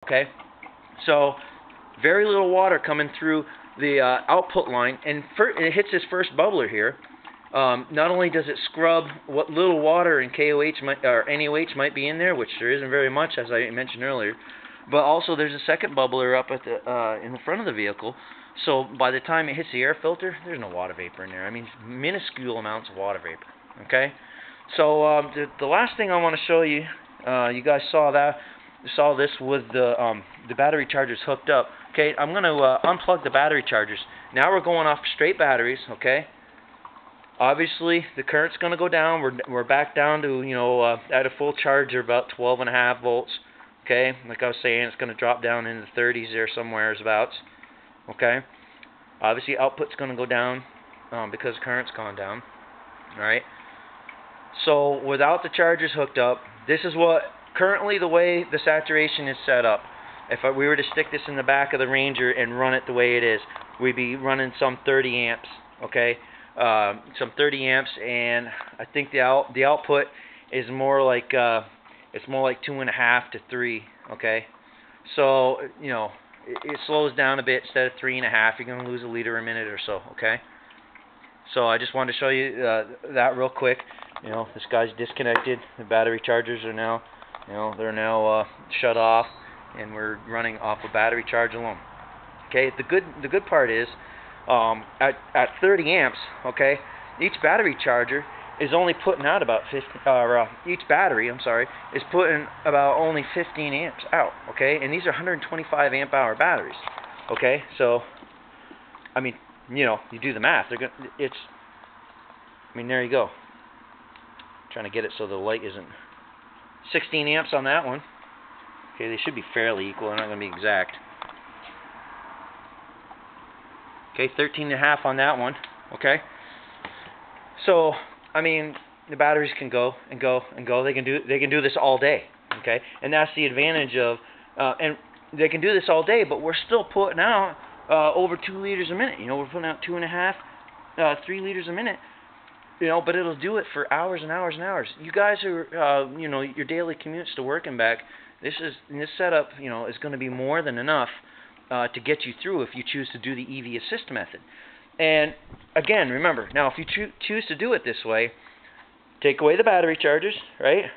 Okay, so very little water coming through the output line, and it hits this first bubbler here. Not only does it scrub what little water and KOH or NaOH might be in there, which there isn't very much, as I mentioned earlier, but also there's a second bubbler up at the in the front of the vehicle. So by the time it hits the air filter, there's no water vapor in there. I mean, minuscule amounts of water vapor. Okay, so the last thing I want to show you, you guys saw this with the battery chargers hooked up. Okay, I'm going to unplug the battery chargers. Now we're going off straight batteries. Okay. Obviously, the current's going to go down. We're back down to, at a full charge of about 12.5 volts. Okay, like I was saying, it's going to drop down into the 30s there somewhere abouts. Okay, obviously output's going to go down because current's gone down. All right. So without the chargers hooked up, this is what currently the way the saturation is set up. If we were to stick this in the back of the Ranger and run it the way it is, we'd be running some 30 amps. Okay. Some 30 amps, and I think the output is more like 2.5 to 3. Okay, so it slows down a bit. Instead of 3.5, you're going to lose a liter a minute or so. Okay, so I just wanted to show you that real quick. This guy's disconnected. The battery chargers are now, they're now shut off, and we're running off a battery charge alone. Okay, the good part is, at 30 amps, okay, each battery charger is only putting out about each battery, is putting about only 15 amps out, okay, and these are 125 amp hour batteries, okay, so, I mean, you do the math, there you go, trying to get it so the light isn't, 16 amps on that one, okay, they should be fairly equal, they're not going to be exact. Okay, 13.5 on that one. Okay, so I mean the batteries can go and go and go. They can do this all day. Okay, and that's the advantage of and they can do this all day, but we're still putting out over 2 liters a minute. We're putting out 2.5, 3 liters a minute. But it'll do it for hours and hours and hours. You guys are your daily commutes to work and back. This setup is going to be more than enough to get you through if you choose to do the EV assist method. And again, remember, now if you choose to do it this way, take away the battery chargers, right?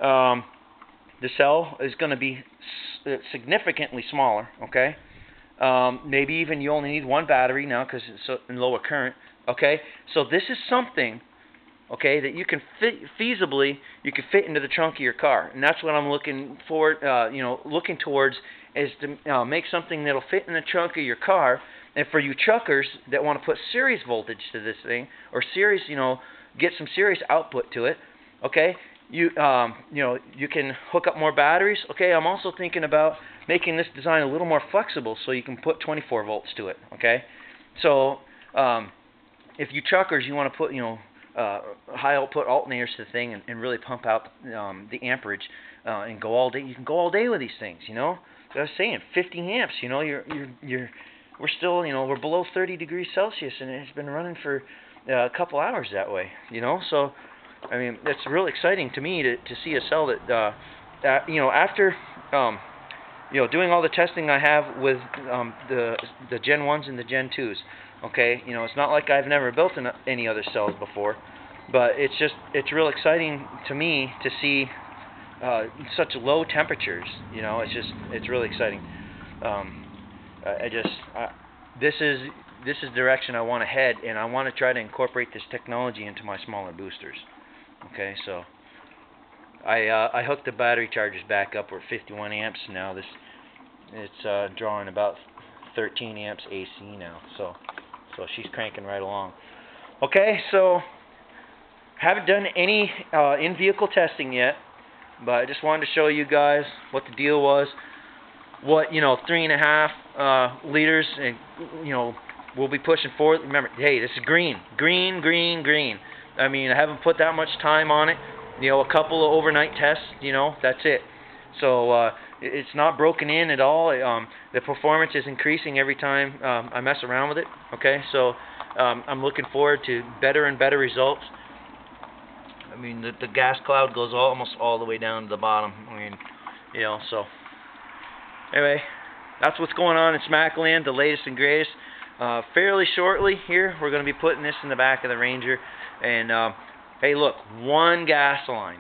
The cell is going to be significantly smaller, okay? Maybe even you only need one battery now because it's in lower current, okay? So this is something, okay, that you can feasibly fit into the trunk of your car, and that's what I'm looking forward, looking towards, is to make something that'll fit in the trunk of your car. And for you truckers that want to put serious voltage to this thing, or serious, get some serious output to it, okay, you can hook up more batteries. Okay, I'm also thinking about making this design a little more flexible so you can put 24 volts to it. Okay, so if you truckers, you want to put high output alternators to the thing and really pump out the amperage and go all day. You can go all day with these things. As I was saying, 50 amps. We're still we're below 30 degrees Celsius, and it's been running for a couple hours that way. So I mean it's really exciting to me to see a cell that after doing all the testing I have with the GenI's and the GenIIs. Okay, it's not like I've never built any other cells before, but it's real exciting to me to see such low temperatures. It's really exciting. This is the direction I want to head, and I want to try to incorporate this technology into my smaller boosters. Okay, so I hooked the battery chargers back up. We're at 51 amps now. It's drawing about 13 amps AC now. So she's cranking right along. Okay, so haven't done any in-vehicle testing yet, but I just wanted to show you guys what the deal was. What 3.5 liters, and we'll be pushing forward. Remember, hey, this is green. I mean, I haven't put that much time on it. A couple of overnight tests. That's it. So it's not broken in at all. The performance is increasing every time I mess around with it. Okay, so I'm looking forward to better and better results. I mean, the gas cloud goes almost all the way down to the bottom. I mean, so Anyway, that's what's going on in Smackland, the latest and greatest. Fairly shortly here, we're going to be putting this in the back of the Ranger. And hey, look, 1 gas line,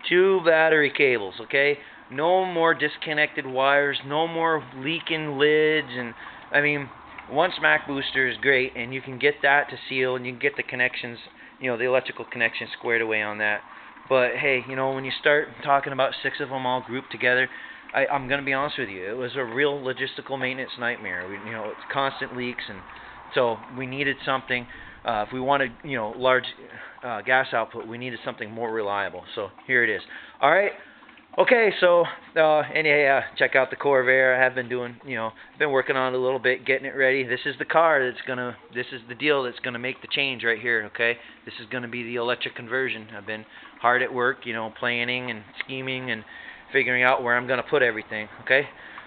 2 battery cables, okay? No more disconnected wires, no more leaking lids. And I mean, 1 smack booster is great, and you can get that to seal, and you can get the connections, you know, the electrical connections squared away on that. But hey, you know, when you start talking about 6 of them all grouped together, I'm going to be honest with you, it was a real logistical maintenance nightmare. You know, it's constant leaks, and so we needed something. If we wanted, you know, large gas output, we needed something more reliable. So here it is. All right. Okay, so check out the Corvair. I have been doing, you know, been working on it a little bit, getting it ready. This is the car this is the deal that's gonna make the change right here. Okay, this is gonna be the electric conversion. I've been hard at work, you know, planning and scheming and figuring out where I'm gonna put everything. Okay.